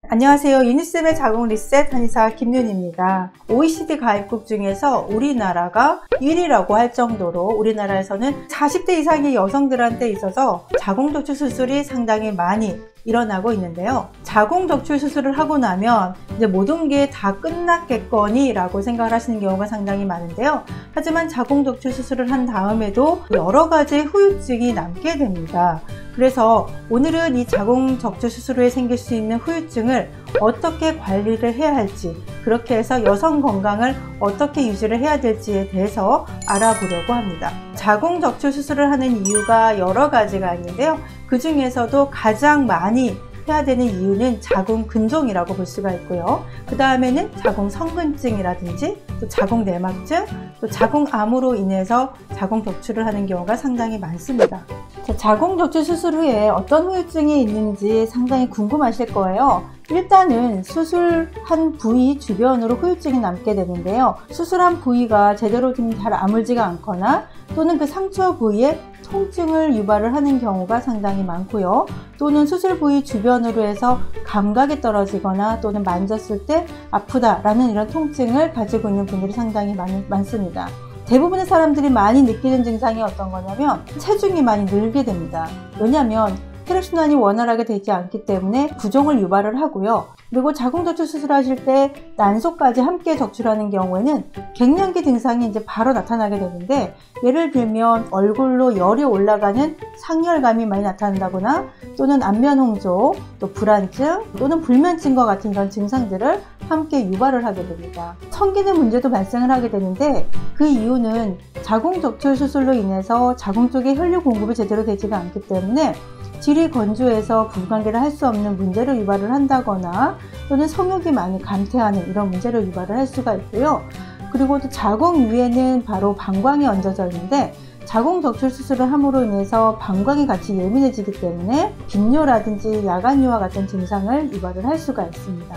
안녕하세요. 유니쌤의 자궁 리셋 한의사 김윤입니다. OECD 가입국 중에서 우리나라가 1위라고 할 정도로 우리나라에서는 40대 이상의 여성들한테 있어서 자궁 적출 수술이 상당히 많이 일어나고 있는데요. 자궁 적출 수술을 하고 나면 이제 모든 게 다 끝났겠거니 라고 생각을 하시는 경우가 상당히 많은데요. 하지만 자궁 적출 수술을 한 다음에도 여러 가지 후유증이 남게 됩니다. 그래서 오늘은 이 자궁 적출 수술 후에 생길 수 있는 후유증을 어떻게 관리를 해야 할지, 그렇게 해서 여성 건강을 어떻게 유지를 해야 될지에 대해서 알아보려고 합니다. 자궁 적출 수술을 하는 이유가 여러 가지가 있는데요. 그 중에서도 가장 많이 해야 되는 이유는 자궁 근종이라고 볼 수가 있고요. 그 다음에는 자궁 성근증이라든지 또 자궁 내막증, 또 자궁암으로 인해서 자궁 적출을 하는 경우가 상당히 많습니다. 자, 자궁 적출 수술 후에 어떤 후유증이 있는지 상당히 궁금하실 거예요. 일단은 수술한 부위 주변으로 후유증이 남게 되는데요. 수술한 부위가 제대로 좀 잘 아물지가 않거나 또는 그 상처 부위에 통증을 유발을 하는 경우가 상당히 많고요. 또는 수술 부위 주변으로 해서 감각이 떨어지거나 또는 만졌을 때 아프다라는 이런 통증을 가지고 있는 분들이 상당히 많습니다. 대부분의 사람들이 많이 느끼는 증상이 어떤 거냐면 체중이 많이 늘게 됩니다. 왜냐하면 혈액순환이 원활하게 되지 않기 때문에 부종을 유발을 하고요. 그리고 자궁 적출 수술하실 때 난소까지 함께 적출하는 경우에는 갱년기 증상이 이제 바로 나타나게 되는데, 예를 들면 얼굴로 열이 올라가는 상열감이 많이 나타난다거나 또는 안면홍조, 또 불안증 또는 불면증과 같은 이런 증상들을 함께 유발을 하게 됩니다. 성기능 문제도 발생을 하게 되는데, 그 이유는 자궁 적출 수술로 인해서 자궁 쪽에 혈류 공급이 제대로 되지가 않기 때문에 질이 건조해서 부부관계를 할 수 없는 문제를 유발을 한다거나 또는 성욕이 많이 감퇴하는 이런 문제를 유발을 할 수가 있고요. 그리고 또 자궁 위에는 바로 방광이 얹어져 있는데, 자궁 적출 수술을 함으로 인해서 방광이 같이 예민해지기 때문에 빈뇨라든지 야간뇨와 같은 증상을 유발을 할 수가 있습니다.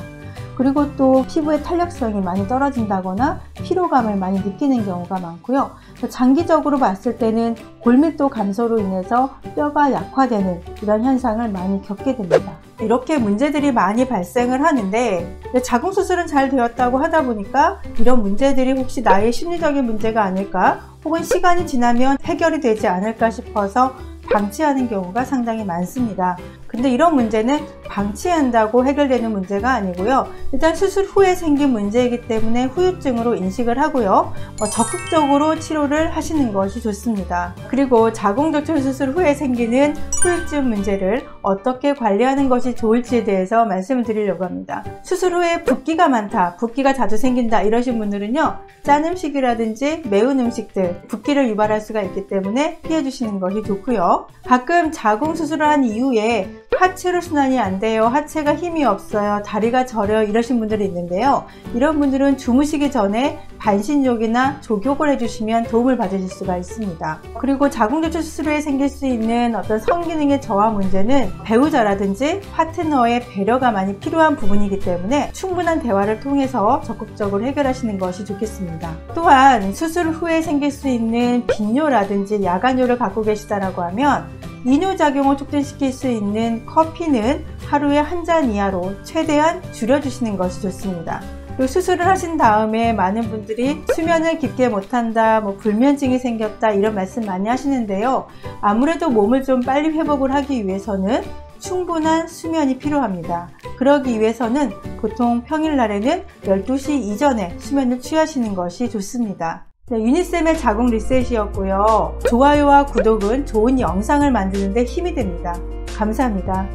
그리고 또 피부의 탄력성이 많이 떨어진다거나 피로감을 많이 느끼는 경우가 많고요. 장기적으로 봤을 때는 골밀도 감소로 인해서 뼈가 약화되는 이런 현상을 많이 겪게 됩니다. 이렇게 문제들이 많이 발생을 하는데, 자궁 수술은 잘 되었다고 하다 보니까 이런 문제들이 혹시 나의 심리적인 문제가 아닐까, 혹은 시간이 지나면 해결이 되지 않을까 싶어서 방치하는 경우가 상당히 많습니다. 근데 이런 문제는 방치한다고 해결되는 문제가 아니고요. 일단 수술 후에 생긴 문제이기 때문에 후유증으로 인식을 하고요. 적극적으로 치료를 하시는 것이 좋습니다. 그리고 자궁 적출 수술 후에 생기는 후유증 문제를 어떻게 관리하는 것이 좋을지에 대해서 말씀을 드리려고 합니다. 수술 후에 붓기가 많다, 붓기가 자주 생긴다 이러신 분들은요, 짠 음식이라든지 매운 음식들, 붓기를 유발할 수가 있기 때문에 피해 주시는 것이 좋고요. 가끔 자궁 수술을 한 이후에 하체로 순환이 안 돼요, 하체가 힘이 없어요, 다리가 저려요 이러신 분들이 있는데요. 이런 분들은 주무시기 전에 반신욕이나 족욕을 해주시면 도움을 받으실 수가 있습니다. 그리고 자궁 적출 수술 후에 생길 수 있는 어떤 성기능의 저하 문제는 배우자라든지 파트너의 배려가 많이 필요한 부분이기 때문에 충분한 대화를 통해서 적극적으로 해결하시는 것이 좋겠습니다. 또한 수술 후에 생길 수 있는 빈뇨라든지 야간뇨를 갖고 계시다라고 하면 이뇨작용을 촉진시킬 수 있는 커피는 하루에 한 잔 이하로 최대한 줄여주시는 것이 좋습니다. 그리고 수술을 하신 다음에 많은 분들이 수면을 깊게 못한다, 불면증이 생겼다 이런 말씀 많이 하시는데요. 아무래도 몸을 좀 빨리 회복을 하기 위해서는 충분한 수면이 필요합니다. 그러기 위해서는 보통 평일날에는 12시 이전에 수면을 취하시는 것이 좋습니다. 네, 유니쌤의 자궁 리셋이었고요. 좋아요와 구독은 좋은 영상을 만드는 데 힘이 됩니다. 감사합니다.